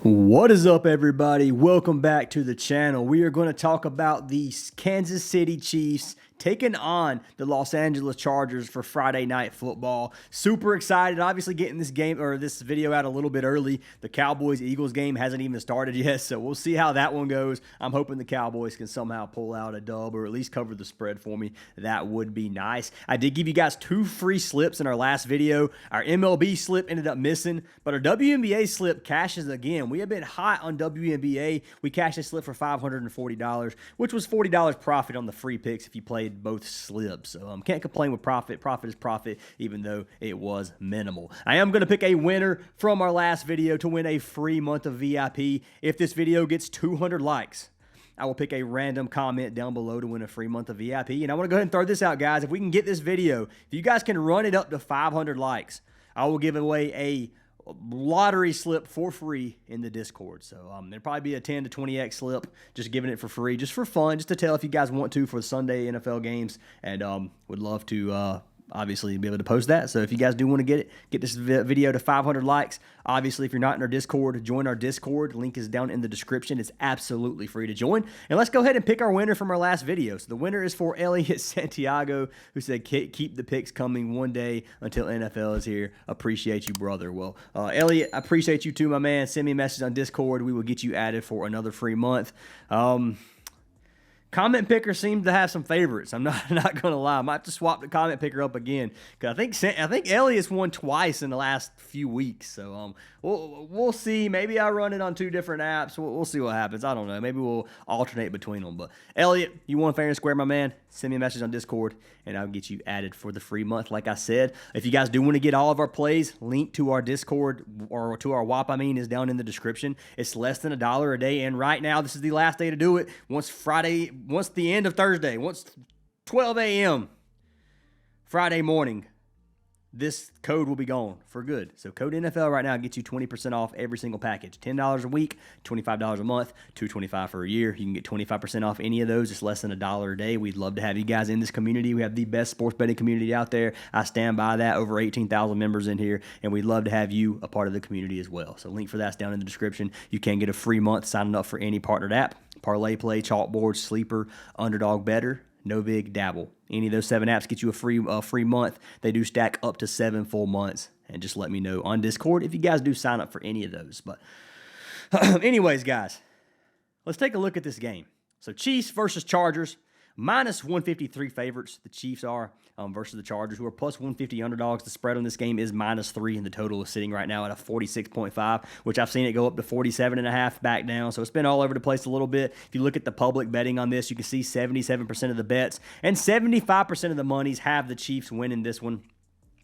What is up, everybody? Welcome back to the channel. We are going to talk about the Kansas City Chiefs taking on the Los Angeles Chargers for Friday Night Football. Super excited. Obviously, getting this game or this video out a little bit early. The Cowboys-Eagles game hasn't even started yet, so we'll see how that one goes. I'm hoping the Cowboys can somehow pull out a dub or at least cover the spread for me. That would be nice. I did give you guys 2 free slips in our last video. Our MLB slip ended up missing, but our WNBA slip cashes again. We have been hot on WNBA. We cashed a slip for $540, which was $40 profit on the free picks if you played both slips. So can't complain with profit. Profit is profit, even though it was minimal. I am going to pick a winner from our last video to win a free month of VIP. If this video gets 200 likes, I will pick a random comment down below to win a free month of VIP. And I want to go ahead and throw this out, guys. If we can get this video, if you guys can run it up to 500 likes, I will give away a lottery slip for free in the Discord. So there'll probably be a 10 to 20x slip, just giving it for free, just for fun, just to tell if you guys want to for the Sunday NFL games, and would love to obviously be able to post that. So if you guys do want to get this video to 500 likes, obviously if you're not in our Discord, join our Discord. Link is down in the description. It's absolutely free to join. And let's go ahead and pick our winner from our last video. So the winner is for Elliot Santiago, who said keep the picks coming one day until NFL is here. Appreciate you, brother. Well, Elliot, I appreciate you too, my man. Send me a message on Discord. We will get you added for another free month. Comment picker seems to have some favorites. I'm not going to lie. I might have to swap the comment picker up again, because I think Elliot's won twice in the last few weeks. So we'll see. Maybe I run it on 2 different apps. We'll see what happens. I don't know. Maybe we'll alternate between them. But Elliot, you won fair and square, my man. Send me a message on Discord, and I'll get you added for the free month. Like I said, if you guys do want to get all of our plays, link to our Discord or to our WAP, is down in the description. It's less than $1 a day, and right now this is the last day to do it. Once the end of Thursday, once 12 a.m. Friday morning, this code will be gone for good. So code NFL right now gets you 20% off every single package. $10 a week, $25 a month, $225 for a year. You can get 25% off any of those. It's less than $1 a day. We'd love to have you guys in this community. We have the best sports betting community out there. I stand by that. Over 18,000 members in here, and we'd love to have you a part of the community as well. So link for that's down in the description. You can get a free month signing up for any partnered app. Parlay, Play, Chalkboard, Sleeper, Underdog, Better, Novig, Dabble. Any of those 7 apps get you a free month. They do stack up to 7 full months. And just let me know on Discord if you guys do sign up for any of those. But anyways, guys, let's take a look at this game. So Chiefs versus Chargers. Minus 153 favorites, the Chiefs are, versus the Chargers, who are plus 150 underdogs. The spread on this game is -3, and the total is sitting right now at a 46.5, which I've seen it go up to 47.5, back down. So it's been all over the place a little bit. If you look at the public betting on this, you can see 77% of the bets and 75% of the monies have the Chiefs winning this one.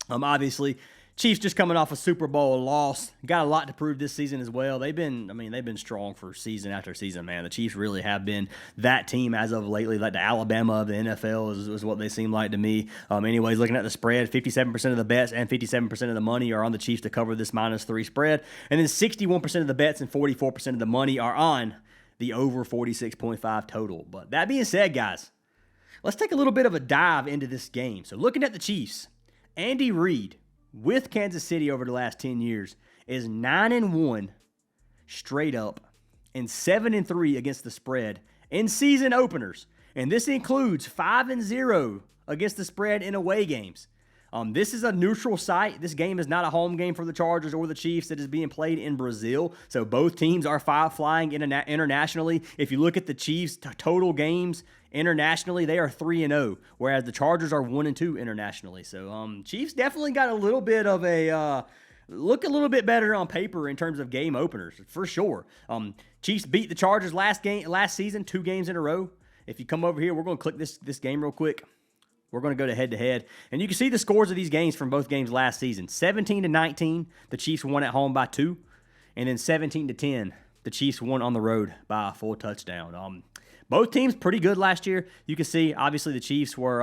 Obviously, Chiefs just coming off a Super Bowl loss. Got a lot to prove this season as well. They've been strong for season after season, man. The Chiefs really have been that team as of lately. Like the Alabama of the NFL is what they seem like to me. Anyways, looking at the spread, 57% of the bets and 57% of the money are on the Chiefs to cover this -3 spread. And then 61% of the bets and 44% of the money are on the over 46.5 total. But that being said, guys, let's take a little bit of a dive into this game. So looking at the Chiefs, Andy Reid with Kansas City over the last 10 years is 9-1 straight up and 7-3 against the spread in season openers. And this includes 5-0 against the spread in away games. This is a neutral site. This game is not a home game for the Chargers or the Chiefs. It is being played in Brazil. So both teams are flying internationally. If you look at the Chiefs' total games internationally, they are 3-0, whereas the Chargers are 1-2 internationally. So Chiefs definitely got a little bit of a look a little bit better on paper in terms of game openers, for sure. Chiefs beat the Chargers last season, 2 games in a row. If you come over here, we're going to click this game real quick. We're going to go to head-to-head, and you can see the scores of these games from both games last season. 17-19, the Chiefs won at home by 2, and then 17-10, the Chiefs won on the road by a full touchdown. Both teams pretty good last year. You can see, obviously, the Chiefs were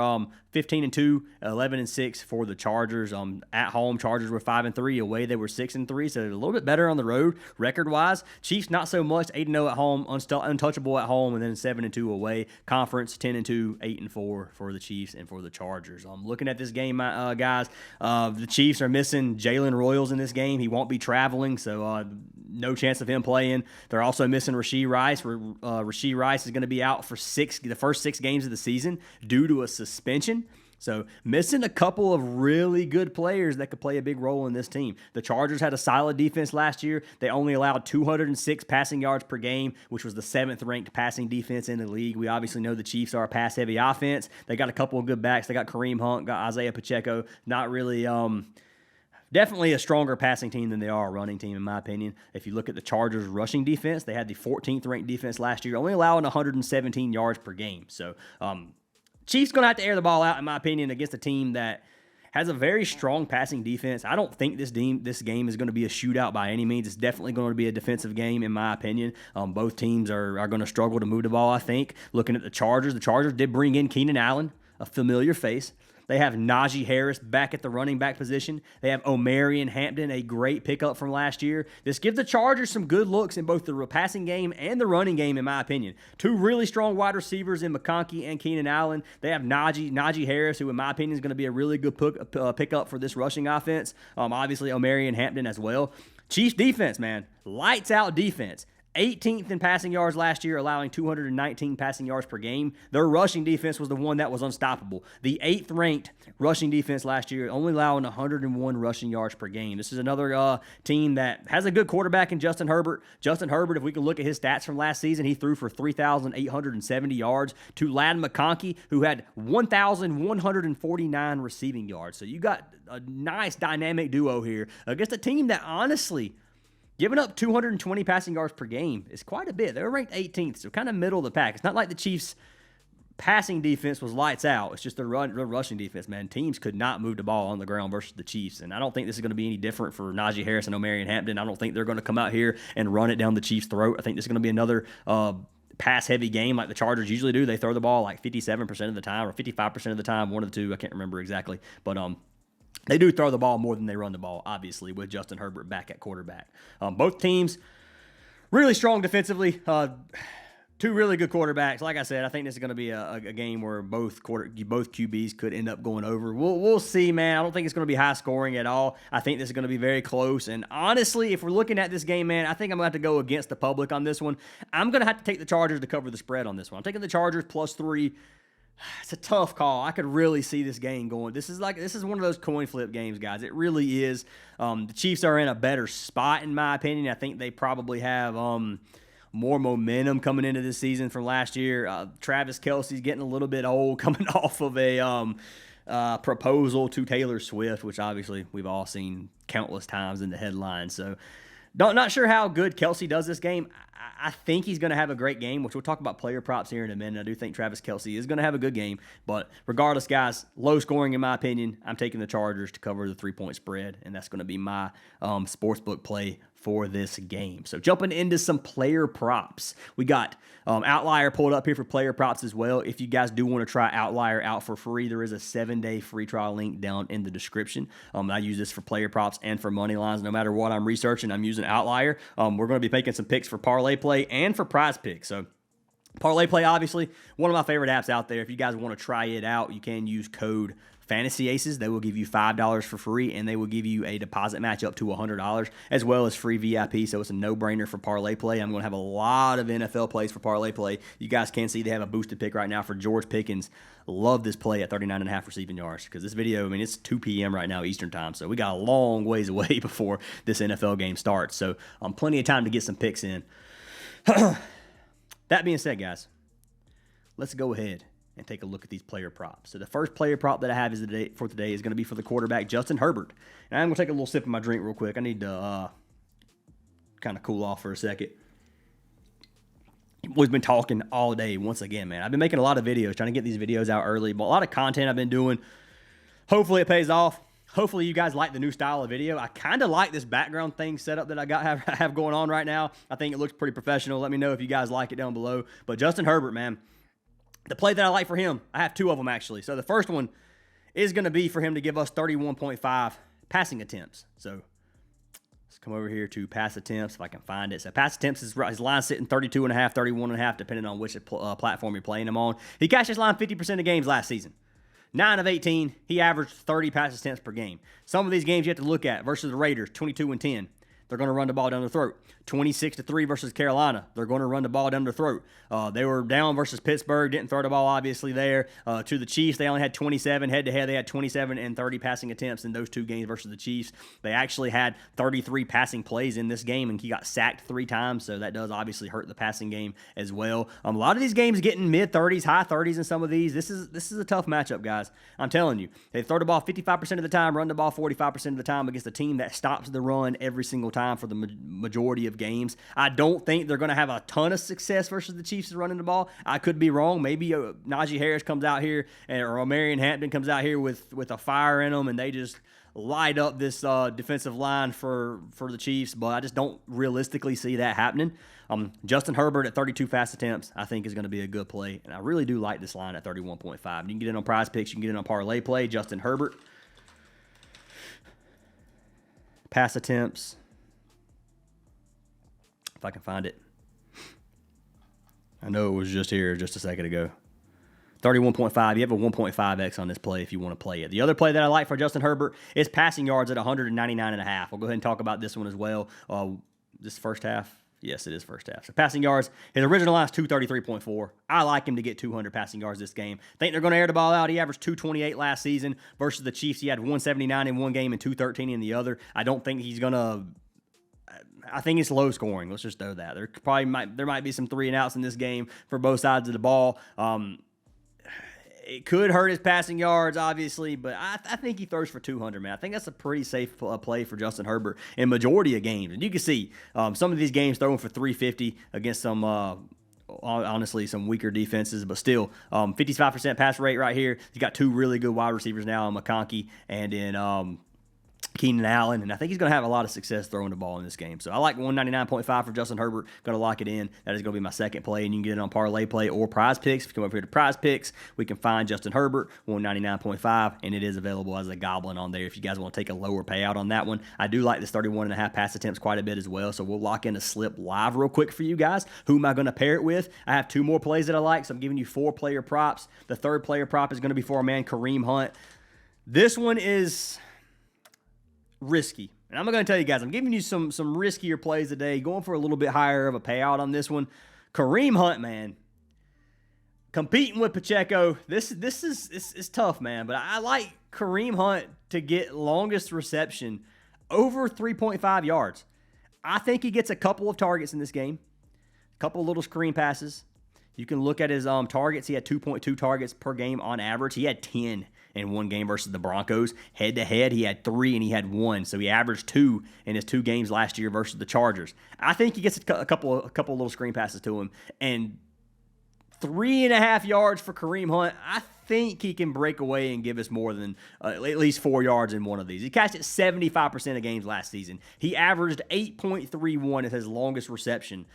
15-2, 11-6 for the Chargers. At home, Chargers were 5-3. Away, they were 6-3, so a little bit better on the road record-wise. Chiefs not so much, 8-0 at home, untouchable at home, and then 7-2 away. Conference 10-2, 8-4 for the Chiefs and for the Chargers. Looking at this game, guys, the Chiefs are missing Jalen Royals in this game. He won't be traveling, so no chance of him playing. They're also missing Rashee Rice. Rashee Rice is going to be out for the first 6 games of the season due to a suspension. So missing a couple of really good players that could play a big role in this team. The Chargers had a solid defense last year. They only allowed 206 passing yards per game, which was the 7th ranked passing defense in the league. We obviously know the Chiefs are a pass-heavy offense. They got a couple of good backs. They got Kareem Hunt, got Isaiah Pacheco. Not really... Definitely a stronger passing team than they are a running team, in my opinion. If you look at the Chargers' rushing defense, they had the 14th ranked defense last year, only allowing 117 yards per game. So, Chiefs going to have to air the ball out, in my opinion, against a team that has a very strong passing defense. I don't think this game is going to be a shootout by any means. It's definitely going to be a defensive game, in my opinion. Both teams are going to struggle to move the ball, I think. Looking at the Chargers did bring in Keenan Allen, a familiar face. They have Najee Harris back at the running back position. They have Omarion Hampton, a great pickup from last year. This gives the Chargers some good looks in both the passing game and the running game, in my opinion. 2 really strong wide receivers in McConkey and Keenan Allen. They have Najee Harris, who in my opinion is going to be a really good pickup for this rushing offense. Obviously, Omarion Hampton as well. Chiefs defense, man. Lights out defense. 18th in passing yards last year, allowing 219 passing yards per game. Their rushing defense was the one that was unstoppable. The 8th ranked rushing defense last year, only allowing 101 rushing yards per game. This is another team that has a good quarterback in Justin Herbert. Justin Herbert, if we can look at his stats from last season, he threw for 3,870 yards to Ladd McConkey, who had 1,149 receiving yards. So you got a nice dynamic duo here against a team that honestly, giving up 220 passing yards per game is quite a bit. They were ranked 18th, so kind of middle of the pack. It's not like the Chiefs' passing defense was lights out. It's just their rushing defense, man. Teams could not move the ball on the ground versus the Chiefs, and I don't think this is going to be any different for Najee Harris and Omarion Hampton. I don't think they're going to come out here and run it down the Chiefs' throat. I think this is going to be another pass-heavy game like the Chargers usually do. They throw the ball like 57% of the time or 55% of the time, one of the two. I can't remember exactly, but they do throw the ball more than they run the ball, obviously, with Justin Herbert back at quarterback. Both teams really strong defensively. 2 really good quarterbacks. Like I said, I think this is going to be a game where both QBs could end up going over. We'll see, man. I don't think it's going to be high scoring at all. I think this is going to be very close. And honestly, if we're looking at this game, man, I think I'm going to have to go against the public on this one. I'm going to have to take the Chargers to cover the spread on this one. I'm taking the Chargers +3. It's a tough call. I could really see this game going. This is one of those coin flip games, guys. It really is. The Chiefs are in a better spot, in my opinion. I think they probably have more momentum coming into this season from last year. Travis Kelce's getting a little bit old, coming off of a proposal to Taylor Swift, which obviously we've all seen countless times in the headlines. So not sure how good Kelce does this game. I think he's going to have a great game, which we'll talk about player props here in a minute. I do think Travis Kelce is going to have a good game. But regardless, guys, low scoring in my opinion. I'm taking the Chargers to cover the 3-point spread, and that's going to be my sportsbook play for this game. So jumping into some player props. We got Outlier pulled up here for player props as well. If you guys do want to try Outlier out for free, there is a 7-day free trial link down in the description. I use this for player props and for money lines. No matter what I'm researching, I'm using Outlier. We're going to be making some picks for parlay play and for Prizepicks. So parlay play, obviously, one of my favorite apps out there. If you guys want to try it out, you can use code Fantasy Aces. They will give you $5 for free, and they will give you a deposit match up to $100, as well as free VIP. So it's a no-brainer for parlay play. I'm going to have a lot of NFL plays for parlay play. You guys can see they have a boosted pick right now for George Pickens. Love this play at 39.5 receiving yards, because this video, I mean, it's 2 p.m. right now Eastern time, so we got a long ways away before this NFL game starts. So plenty of time to get some picks in. That being said, guys, let's go ahead and take a look at these player props. So the first player prop that I have for today is going to be for the quarterback, Justin Herbert. And I'm going to take a little sip of my drink real quick. I need to kind of cool off for a second. We've been talking all day once again, man. I've been making a lot of videos, trying to get these videos out early, but a lot of content I've been doing. Hopefully it pays off. Hopefully you guys like the new style of video. I kind of like this background thing setup that I have going on right now. I think it looks pretty professional. Let me know if you guys like it down below. But Justin Herbert, man, the play that I like for him, I have 2 of them actually. So the first one is going to be for him to give us 31.5 passing attempts. So let's come over here to pass attempts if I can find it. So pass attempts, his line sitting 32.5, 31.5, depending on which platform you're playing him on. He cashed his line 50% of games last season. 9 of 18, he averaged 30 pass attempts per game. Some of these games you have to look at versus the Raiders, 22 and 10. They're going to run the ball down their throat. 26-3 versus Carolina. They're going to run the ball down their throat. They were down versus Pittsburgh. Didn't throw the ball, obviously, there. To the Chiefs, they only had 27. Head-to-head, they had 27 and 30 passing attempts in those two games versus the Chiefs. They actually had 33 passing plays in this game, and he got sacked 3 times, so that does obviously hurt the passing game as well. A lot of these games getting mid-30s, high 30s in some of these. This is a tough matchup, guys. I'm telling you. They throw the ball 55% of the time, run the ball 45% of the time against a team that stops the run every single time for the majority of games. I don't think they're going to have a ton of success versus the Chiefs running the ball. I could be wrong. Maybe Najee Harris comes out here, or Marion Hampton comes out here with a fire in them, and they just light up this defensive line for the Chiefs, but I just don't realistically see that happening. Justin Herbert at 32 fast attempts, I think is going to be a good play, and I really do like this line at 31.5. You can get it on Prizepicks, you can get it on parlay play. Justin Herbert, pass attempts, if I can find it. I know it was just here just a second ago. 31.5. You have a 1.5x on this play if you want to play it. The other play that I like for Justin Herbert is passing yards at 199.5. We'll go ahead and talk about this one as well. This first half. Yes, it is first half. So passing yards, his original line is 233.4. I like him to get 200 passing yards this game. Think they're going to air the ball out. He averaged 228 last season versus the Chiefs. He had 179 in one game and 213 in the other. I don't think he's going to... I think it's low scoring. Let's just know that. There might be some 3 and outs in this game for both sides of the ball. It could hurt his passing yards, obviously, but I think he throws for 200, man. I think that's a pretty safe play for Justin Herbert in majority of games. And you can see some of these games throwing for 350 against some, honestly, some weaker defenses, but still, 55% pass rate right here. He's got 2 really good wide receivers now in McConkey and in Keenan Allen, and I think he's going to have a lot of success throwing the ball in this game. So I like 199.5 for Justin Herbert. Going to lock it in. That is going to be my second play, and you can get it on parlay play or Prizepicks. If you come over here to Prizepicks, we can find Justin Herbert, 199.5, and it is available as a goblin on there if you guys want to take a lower payout on that one. I do like this 31.5 pass attempts quite a bit as well, so we'll lock in a slip live real quick for you guys. Who am I going to pair it with? I have 2 more plays that I like, so I'm giving you 4 player props. The third player prop is going to be for our man Kareem Hunt. This one is risky. And I'm going to tell you guys, I'm giving you some riskier plays today, going for a little bit higher of a payout on this one. Kareem Hunt, man, competing with Pacheco, this is tough, man. But I like Kareem Hunt to get longest reception over 3.5 yards. I think he gets a couple of targets in this game, a couple of little screen passes. You can look at his targets. He had 2.2 targets per game on average. He had 10 in one game versus the Broncos. Head-to-head, he had 3 and he had 1. So he averaged 2 in his 2 games last year versus the Chargers. I think he gets a couple of little screen passes to him. And 3.5 yards for Kareem Hunt, I think he can break away and give us more than at least 4 yards in one of these. He catched it 75% of games last season. He averaged 8.31 as his longest reception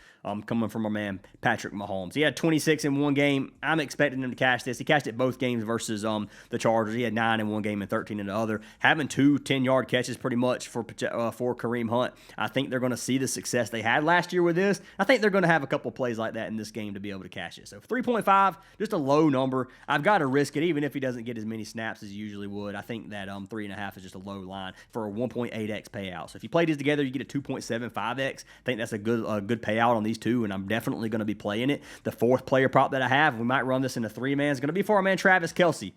coming from our man Patrick Mahomes. He had 26 in one game. I'm expecting him to catch this. He catched it both games versus the Chargers. He had 9 in one game and 13 in the other. Having 2 10-yard catches pretty much for Kareem Hunt. I think they're going to see the success they had last year with this. I think they're going to have a couple plays like that in this game to be able to catch it. So 3.5, just a low number. I've got to risk it, even if he doesn't get as many snaps as he usually would. I think that 3.5 is just a low line for a 1.8x payout. So if you play these together, you get a 2.75x. I think that's a good payout on these two, and I'm definitely going to be playing it. The fourth player prop that I have, we might run this in a 3-man, is going to be for our man Travis Kelce.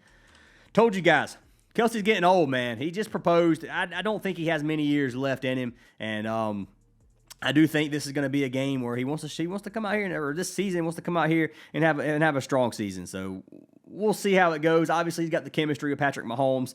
Told you guys, Kelce's getting old, man. He just proposed. I don't think he has many years left in him, and I do think this is going to be a game where he wants to come out here, or this season wants to come out here and have a strong season. So we'll see how it goes. Obviously, he's got the chemistry with Patrick Mahomes.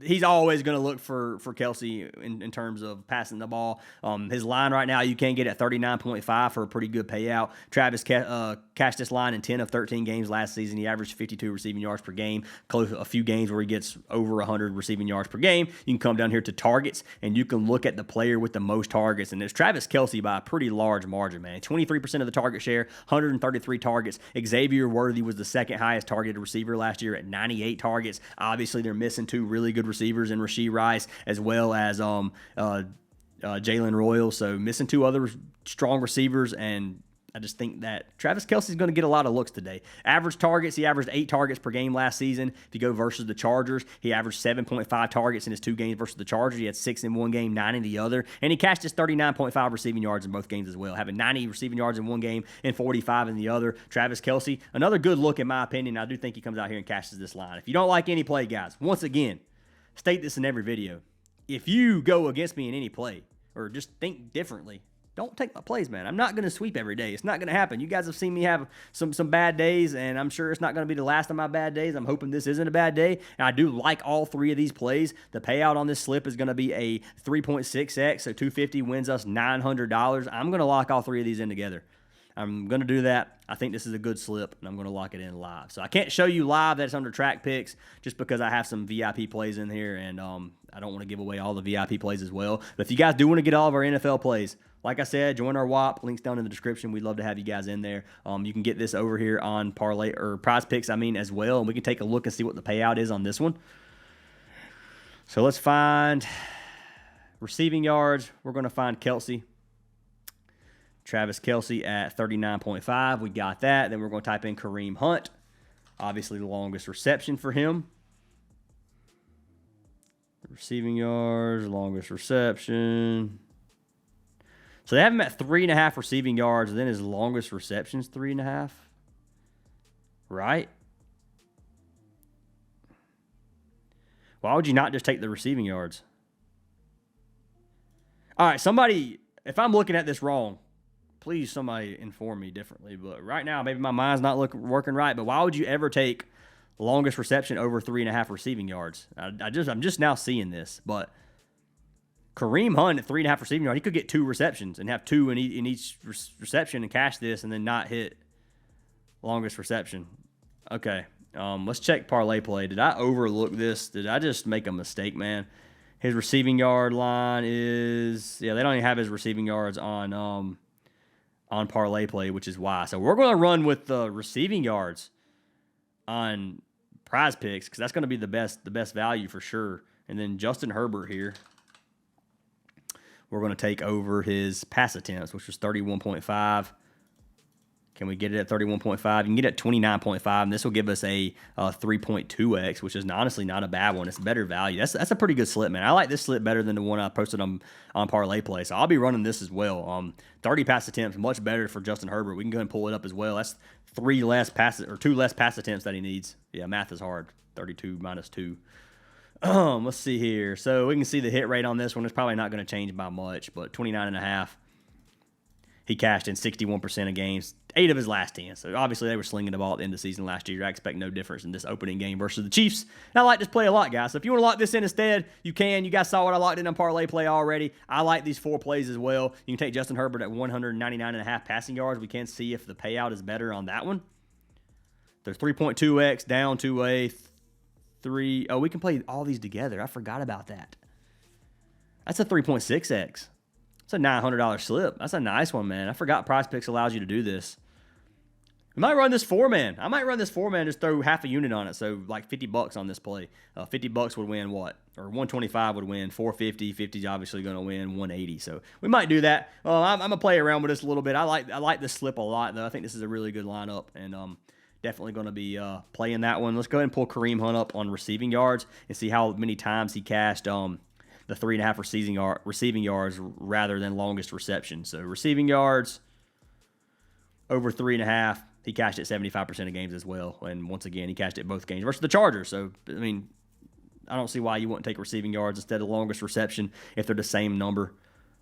He's always going to look for Kelce in terms of passing the ball. His line right now, you can get at 39.5 for a pretty good payout. Travis cashed this line in 10 of 13 games last season. He averaged 52 receiving yards per game. A few games where he gets over 100 receiving yards per game. You can come down here to targets, and you can look at the player with the most targets, and it's Travis Kelce by a pretty large margin, man. 23% of the target share, 133 targets. Xavier Worthy was the second highest targeted receiver last year at 98 targets. Obviously, they're missing 2 really good receivers in Rashee Rice as well as Jalen Royal. So missing 2 other strong receivers, and I just think that Travis Kelce's going to get a lot of looks today. Average targets, he averaged 8 targets per game last season. If you go versus the Chargers, he averaged 7.5 targets in his 2 games versus the Chargers. He had 6 in one game, 9 in the other. And he cashed his 39.5 receiving yards in both games as well, having 90 receiving yards in one game and 45 in the other. Travis Kelce, another good look in my opinion. I do think he comes out here and cashes this line. If you don't like any play, guys, once again, state this in every video. If you go against me in any play or just think differently, don't take my plays, man. I'm not going to sweep every day. It's not going to happen. You guys have seen me have some bad days, and I'm sure it's not going to be the last of my bad days. I'm hoping this isn't a bad day. And I do like all 3 of these plays. The payout on this slip is going to be a 3.6x, so 250 wins us $900. I'm going to lock all 3 of these in together. I'm going to do that. I think this is a good slip, and I'm going to lock it in live. So I can't show you live that it's under track picks just because I have some VIP plays in here, and I don't want to give away all the VIP plays as well. But if you guys do want to get all of our NFL plays, like I said, join our WAP. Links down in the description. We'd love to have you guys in there. You can get this over here on parlay or Prizepicks, as well, and we can take a look and see what the payout is on this one. So let's find receiving yards. We're going to find Kelce. Travis Kelce at 39.5. We got that. Then we're going to type in Kareem Hunt. Obviously the longest reception for him. Receiving yards, longest reception. So they have him at 3.5 receiving yards, and then his longest reception's 3.5. Right? Why would you not just take the receiving yards? All right, somebody, if I'm looking at this wrong, please somebody inform me differently. But right now, maybe my mind's not working right, but why would you ever take longest reception over 3.5 receiving yards? I'm just now seeing this, but Kareem Hunt at 3.5 receiving yards, he could get 2 receptions and have 2 in each reception and cash this and then not hit longest reception. Okay, let's check parlay play. Did I overlook this? Did I just make a mistake, man? His receiving yard line is, they don't even have his receiving yards on parlay play, which is why. So we're going to run with the receiving yards on Prizepicks because that's going to be the best value for sure. And then Justin Herbert here, we're going to take over his pass attempts, which was 31.5. Can we get it at 31.5? You can get it at 29.5, and this will give us a 3.2x, which is honestly not a bad one. It's a better value. That's a pretty good slip, man. I like this slip better than the one I posted on Parlay Play, so I'll be running this as well. 30 pass attempts, much better for Justin Herbert. We can go ahead and pull it up as well. That's 2 less pass attempts that he needs. Yeah, math is hard. 32 minus 2. Let's see here. So we can see the hit rate on this one. It's probably not going to change by much, but 29.5. He cashed in 61% of games, 8 of his last 10. So obviously they were slinging the ball at the end of the season last year. I expect no difference in this opening game versus the Chiefs. And I like this play a lot, guys. So if you want to lock this in instead, you can. You guys saw what I locked in on Parlay Play already. I like these 4 plays as well. You can take Justin Herbert at 199.5 passing yards. We can see if the payout is better on that one. There's 3.2x down to a 3. Oh, we can play all these together. I forgot about that. That's a 3.6x. It's a $900 slip. That's a nice one, man. I forgot Prizepicks allows you to do this. We might run this 4-man. I might run this 4-man, just throw half a unit on it. So like $50 on this play. $50 would win what? Or 125 would win 450. 50 is obviously going to win 180. So we might do that. I'm going to play around with this a little bit. I like this slip a lot, though. I think this is a really good lineup. And definitely going to be playing that one. Let's go ahead and pull Kareem Hunt up on receiving yards and see how many times he cashed the 3.5 receiving yards rather than longest reception. So receiving yards over 3.5. He cashed it 75% of games as well. And once again, he cashed it both games versus the Chargers. So, I don't see why you wouldn't take receiving yards instead of longest reception if they're the same number,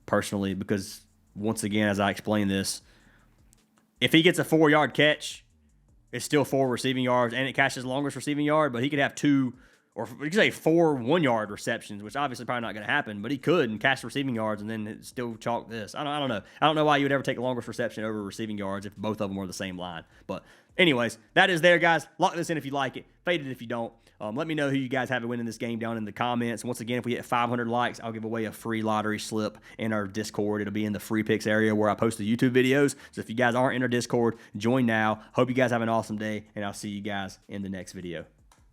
personally, because once again, as I explained this, if he gets a 4-yard catch, it's still 4 receiving yards and it cashes longest receiving yard, but he could have 2 or you could say 4 1-yard receptions, which obviously probably not going to happen, but he could and cash receiving yards and then still chalk this. I don't know. I don't know why you would ever take the longest reception over receiving yards if both of them were the same line. But anyways, that is there, guys. Lock this in if you like it. Fade it if you don't. Let me know who you guys have winning this game down in the comments. Once again, if we hit 500 likes, I'll give away a free lottery slip in our Discord. It'll be in the free picks area where I post the YouTube videos. So if you guys aren't in our Discord, join now. Hope you guys have an awesome day, and I'll see you guys in the next video.